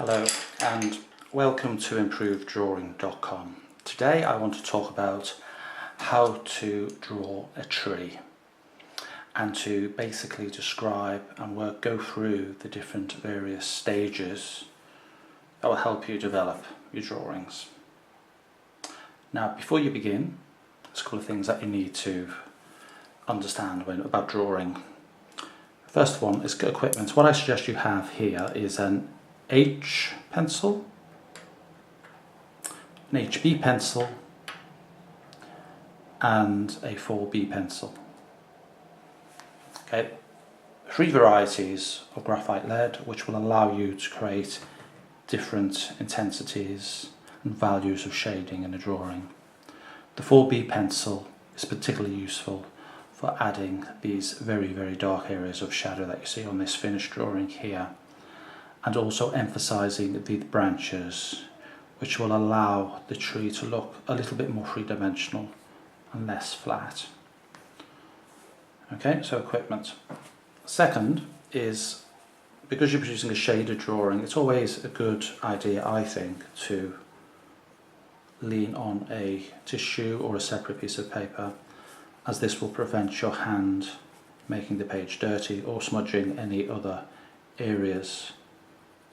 Hello and welcome to ImprovedDrawing.com. Today I want to talk about how to draw a tree and to basically describe and go through the different various stages that will help you develop your drawings. Now, before you begin, there's a couple of things that you need to understand about drawing. First one is equipment. What I suggest you have here is an H pencil, an HB pencil and a 4B pencil. Okay, 3 varieties of graphite lead which will allow you to create different intensities and values of shading in a drawing. The 4B pencil is particularly useful for adding these very dark areas of shadow that you see on this finished drawing here, and also emphasizing the branches, which will allow the tree to look a little bit more three-dimensional and less flat. Okay, so equipment. Second is, because you're producing a shaded drawing, it's always a good idea, I think, to lean on a tissue or a separate piece of paper, as this will prevent your hand making the page dirty or smudging any other areas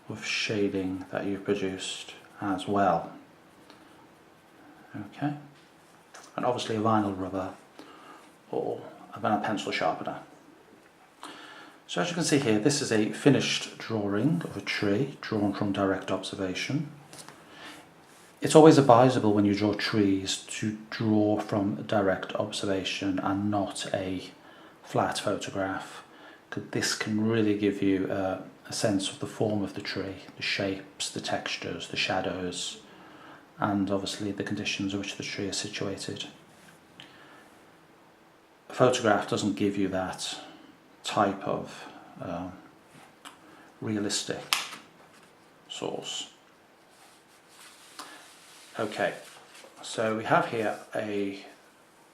of shading that you've produced as well. Okay, and obviously a vinyl rubber or a pencil sharpener. So as you can see here, this is a finished drawing of a tree drawn from direct observation. It's always advisable when you draw trees to draw from direct observation and not a flat photograph, because this can really give you a sense of the form of the tree, the shapes, the textures, the shadows, and obviously the conditions in which the tree is situated. A photograph doesn't give you that type of realistic source. Okay, so we have here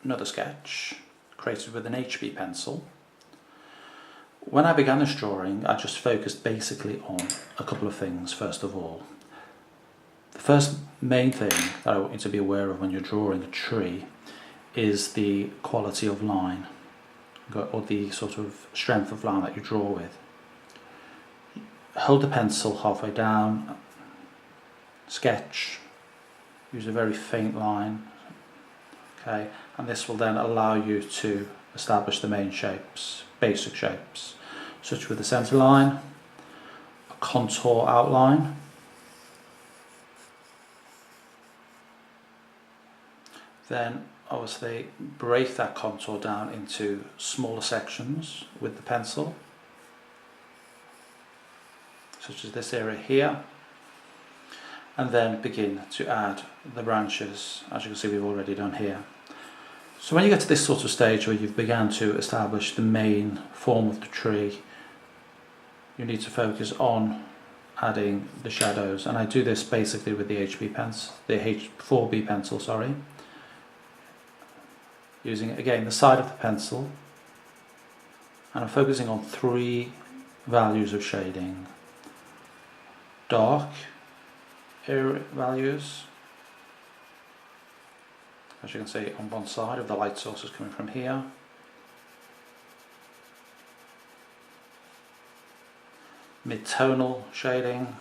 another sketch created with an HB pencil. When I began this drawing, I just focused basically on a couple of things. First of all, the first main thing that I want you to be aware of when you're drawing a tree is the quality of line, or the sort of strength of line that you draw with. Hold the pencil halfway down, sketch, use a very faint line, okay, and this will then allow you to establish the main shapes, basic shapes, such with the centre line, a contour outline, then obviously break that contour down into smaller sections with the pencil, such as this area here, and then begin to add the branches, as you can see we've already done here. So when you get to this sort of stage where you've begun to establish the main form of the tree, you need to focus on adding the shadows, and I do this basically with the HB pencil, the H4B pencil, sorry, using again the side of the pencil, and I'm focusing on 3 values of shading: dark area values, as you can see on one side of the light source is coming from here, mid-tonal shading,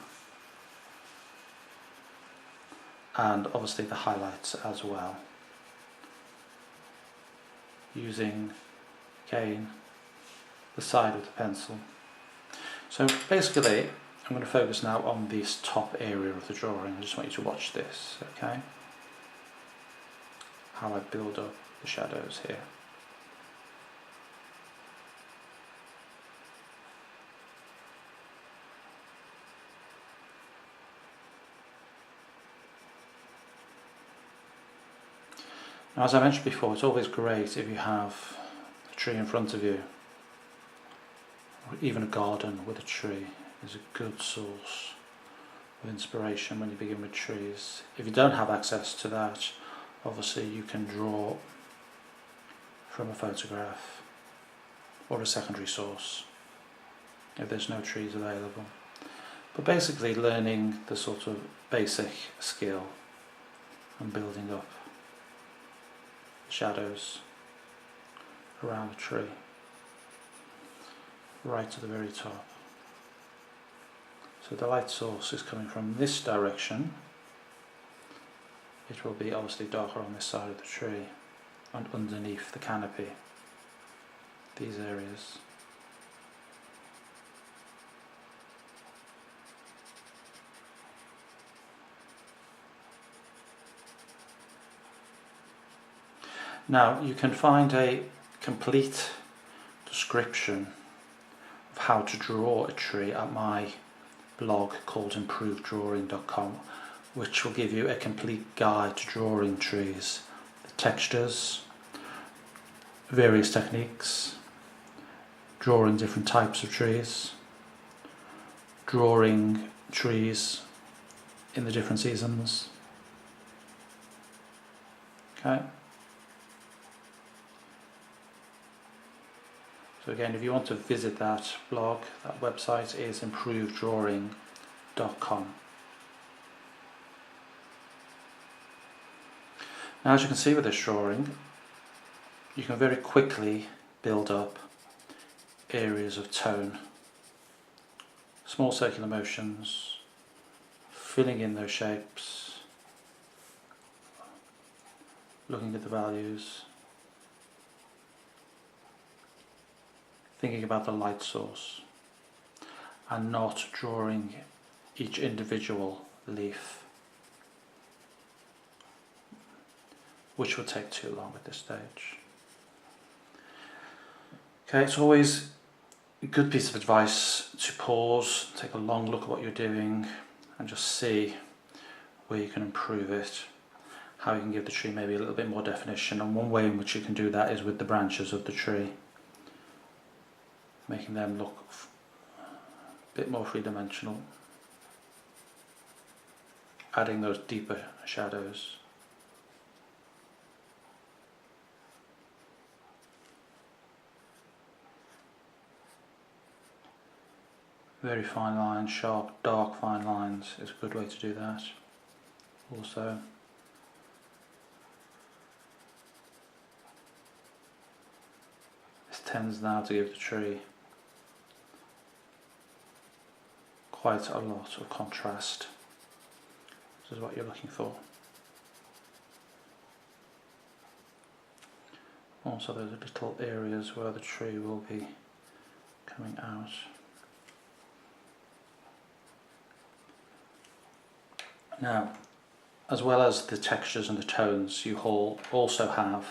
and obviously the highlights as well, using again the side of the pencil. So basically I'm going to focus now on this top area of the drawing. I just want you to watch this, okay? How I build up the shadows here. Now, as I mentioned before, it's always great if you have a tree in front of you, or even a garden with a tree is a good source of inspiration when you begin with trees. If you don't have access to that, obviously you can draw from a photograph or a secondary source if there's no trees available. But basically learning the sort of basic skill and building up shadows around the tree right to the very top. So the light source is coming from this direction. It will be obviously darker on this side of the tree and underneath the canopy, these areas. Now you can find a complete description of how to draw a tree at my blog called improveddrawing.com, which will give you a complete guide to drawing trees, the textures, various techniques, drawing different types of trees, drawing trees in the different seasons. Okay. So again, if you want to visit that blog, that website is improveddrawing.com. Now, as you can see with this drawing, you can very quickly build up areas of tone, small circular motions, filling in those shapes, looking at the values, thinking about the light source, and not drawing each individual leaf, which would take too long at this stage. Okay, it's always a good piece of advice to pause, take a long look at what you're doing, and just see where you can improve it, how you can give the tree maybe a little bit more definition. And one way in which you can do that is with the branches of the tree, making them look a bit more three-dimensional, adding those deeper shadows. Very fine lines, sharp, dark fine lines is a good way to do that also. This tends now to give the tree quite a lot of contrast. This is what you're looking for. Also, there's little areas where the tree will be coming out. Now, as well as the textures and the tones, you also have,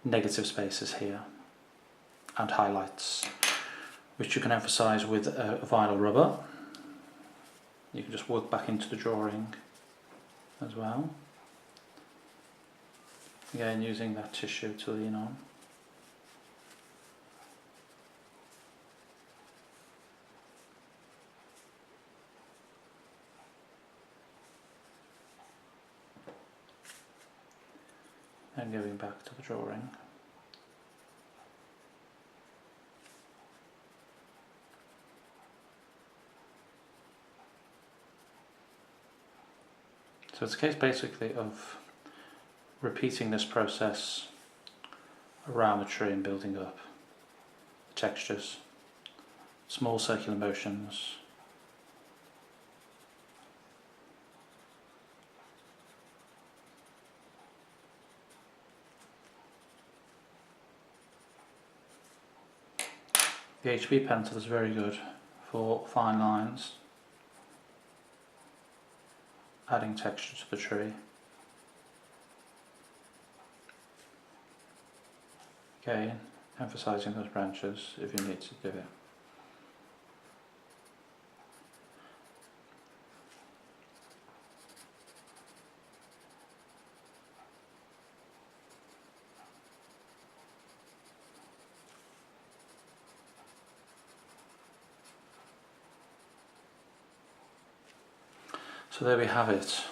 negative spaces here and highlights, which you can emphasize with vinyl rubber. You can just work back into the drawing as well. Again, using that tissue to lean on. And going back to the drawing. So it's a case basically of repeating this process around the tree and building up the textures, small circular motions, the HB pencil is very good for fine lines, adding texture to the tree. Again, emphasizing those branches if you need to do it. So there we have it,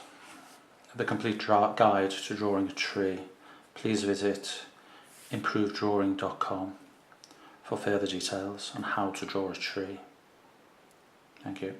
the complete guide to drawing a tree. Please visit improveddrawing.com for further details on how to draw a tree. Thank you.